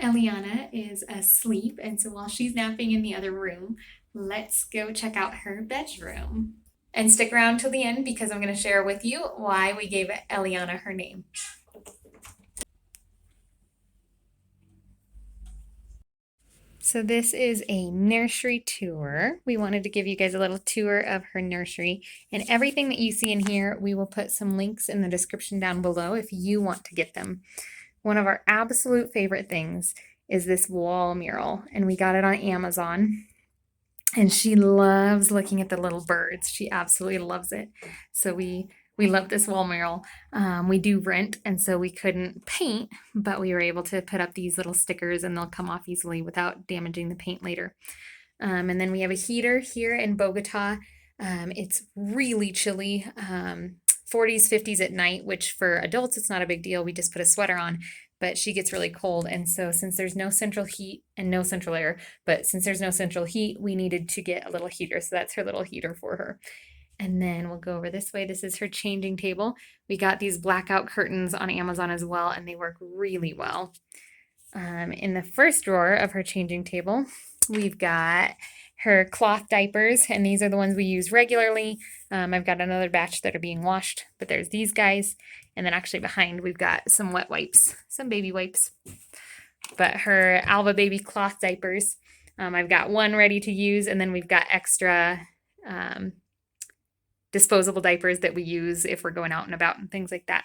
Eliana is asleep, and so while she's napping in the other room, let's go check out her bedroom. And stick around till the end because I'm going to share with you why we gave Eliana her name. So this is a nursery tour. We wanted to give you guys a little tour of her nursery, and everything that you see in here, we will put some links in the description down below if you want to get them. One of our absolute favorite things is this wall mural, and we got it on Amazon. And she loves looking at the little birds. She absolutely loves it. So we love this wall mural. We do rent, and so we couldn't paint, but we were able to put up these little stickers, and they'll come off easily without damaging the paint later. And then we have a heater here in Bogota. It's really chilly. 40s, 50s at night, which for adults, it's not a big deal. We just put a sweater on, but she gets really cold. And so since there's no central heat and no central air, but since there's no central heat, we needed to get a little heater. So that's her little heater for her. And then we'll go over this way. This is her changing table. We got these blackout curtains on Amazon as well, and they work really well. In the first drawer of her changing table, we've got her cloth diapers, and these are the ones we use regularly. I've got another batch that are being washed, but there's these guys. And then actually behind, we've got some wet wipes, some baby wipes. But her Alva Baby cloth diapers, I've got one ready to use, and then we've got extra disposable diapers that we use if we're going out and about and things like that.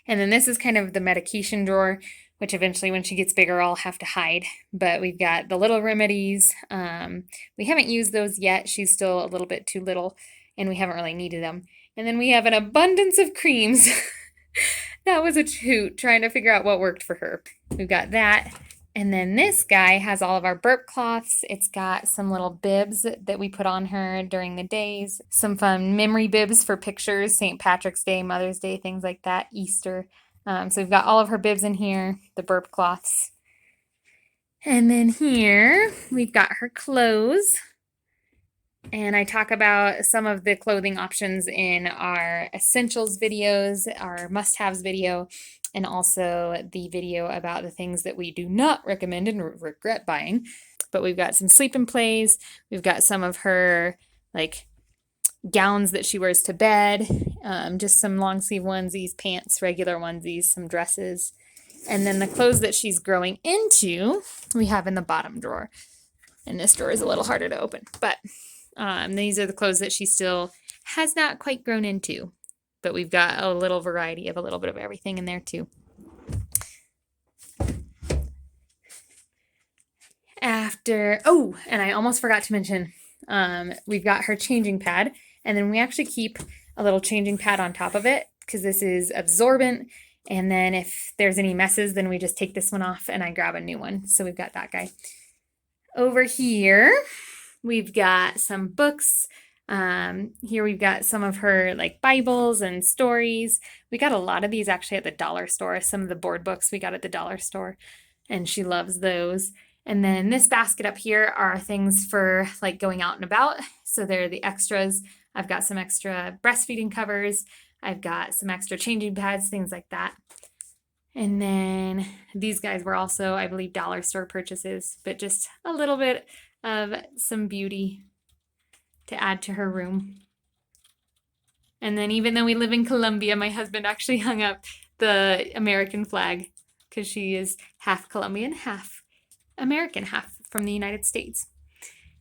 And then this is kind of the medication drawer, which eventually when she gets bigger, I'll have to hide. But we've got the little remedies. We haven't used those yet. She's still a little bit too little, and we haven't really needed them. And then we have an abundance of creams. That was a hoot trying to figure out what worked for her. We've got that. And then this guy has all of our burp cloths. It's got some little bibs that we put on her during the days. Some fun memory bibs for pictures, St. Patrick's Day, Mother's Day, things like that, Easter. So we've got all of her bibs in here, the burp cloths. And then here we've got her clothes. And I talk about some of the clothing options in our essentials videos, our must-haves video, and also the video about the things that we do not recommend and regret buying. But we've got some sleep and plays. We've got some of her like gowns that she wears to bed, just some long sleeve onesies, pants, regular onesies, some dresses. And then the clothes that she's growing into, we have in the bottom drawer. And this drawer is a little harder to open, but these are the clothes that she still has not quite grown into, but we've got a little variety of a little bit of everything in there too. And I almost forgot to mention, we've got her changing pad, and then we actually keep a little changing pad on top of it because this is absorbent. And then if there's any messes, then we just take this one off and I grab a new one. So we've got that guy. Over here, we've got some books. Here we've got some of her like Bibles and stories. We got a lot of these actually at the dollar store. Some of the board books we got at the dollar store, and she loves those. And then this basket up here are things for like going out and about. So they're the extras. I've got some extra breastfeeding covers. I've got some extra changing pads, things like that. And then these guys were also, I believe, dollar store purchases, but just a little bit of some beauty to add to her room. And then even though we live in Colombia, my husband actually hung up the American flag because she is half Colombian, half American, half from the United States.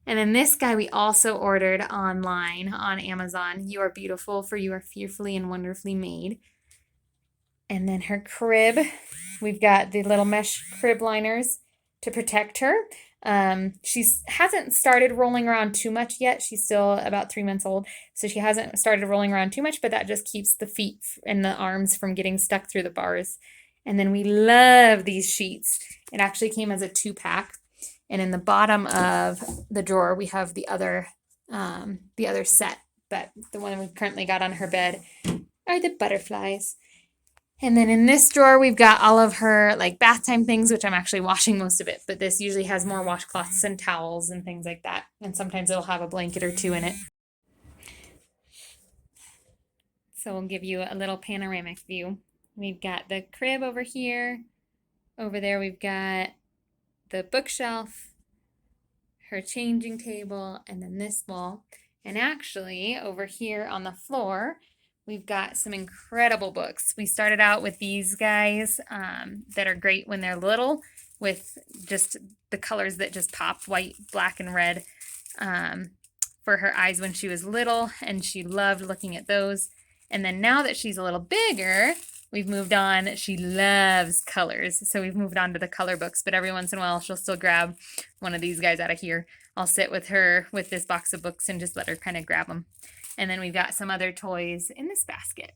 And then this guy we also ordered online on Amazon. You are beautiful, for you are fearfully and wonderfully made. And then her crib, we've got the little mesh crib liners to protect her. She hasn't started rolling around too much yet. She's still about 3 months old, so she hasn't started rolling around too much, but that just keeps the feet and the arms from getting stuck through the bars. And then we love these sheets. It actually came as a 2-pack. And in the bottom of the drawer, we have the other set, but the one we've currently got on her bed are the butterflies. And then in this drawer, we've got all of her like bath time things, which I'm actually washing most of it, but this usually has more washcloths and towels and things like that. And sometimes it'll have a blanket or two in it. So we'll give you a little panoramic view. We've got the crib over here. Over there we've got the bookshelf, her changing table, and then this wall. And actually, over here on the floor, we've got some incredible books. We started out with these guys that are great when they're little, with just the colors that just pop, white, black, and red, for her eyes when she was little, and she loved looking at those. And then now that she's a little bigger, we've moved on. She loves colors, so we've moved on to the color books, but every once in a while she'll still grab one of these guys out of here. I'll sit with her with this box of books and just let her kind of grab them. And then we've got some other toys in this basket.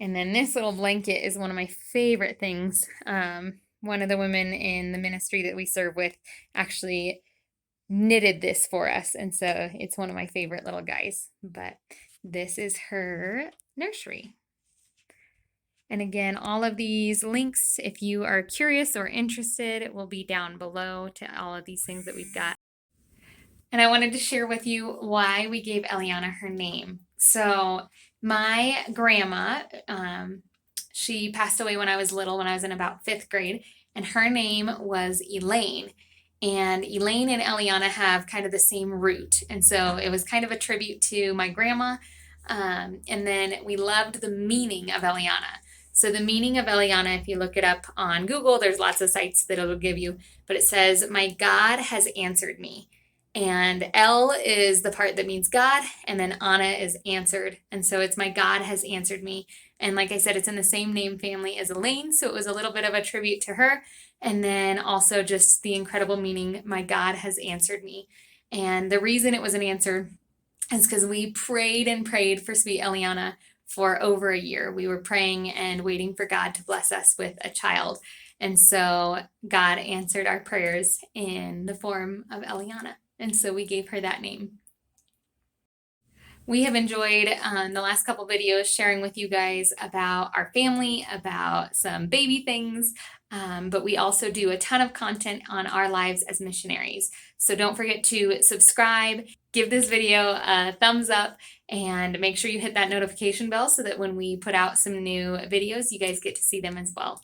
And then this little blanket is one of my favorite things. One of the women in the ministry that we serve with actually knitted this for us, and so it's one of my favorite little guys. But this is her nursery. And again, all of these links, if you are curious or interested, will be down below to all of these things that we've got. And I wanted to share with you why we gave Eliana her name. So my grandma, she passed away when I was little, when I was in about 5th grade, and her name was Elaine. And Elaine and Eliana have kind of the same root. And so it was kind of a tribute to my grandma. And then we loved the meaning of Eliana. So the meaning of Eliana, if you look it up on Google, there's lots of sites that it'll give you, but it says, "My God has answered me." And El is the part that means God, and then Anna is answered. And so it's "My God has answered me." And like I said, it's in the same name family as Elaine, so it was a little bit of a tribute to her. And then also just the incredible meaning, "My God has answered me." And the reason it was an answer is because we prayed and prayed for sweet Eliana for over a year. We were praying and waiting for God to bless us with a child. And so God answered our prayers in the form of Eliana. And so we gave her that name. We have enjoyed the last couple videos sharing with you guys about our family, about some baby things, but we also do a ton of content on our lives as missionaries. So don't forget to subscribe, give this video a thumbs up, and make sure you hit that notification bell so that when we put out some new videos, you guys get to see them as well.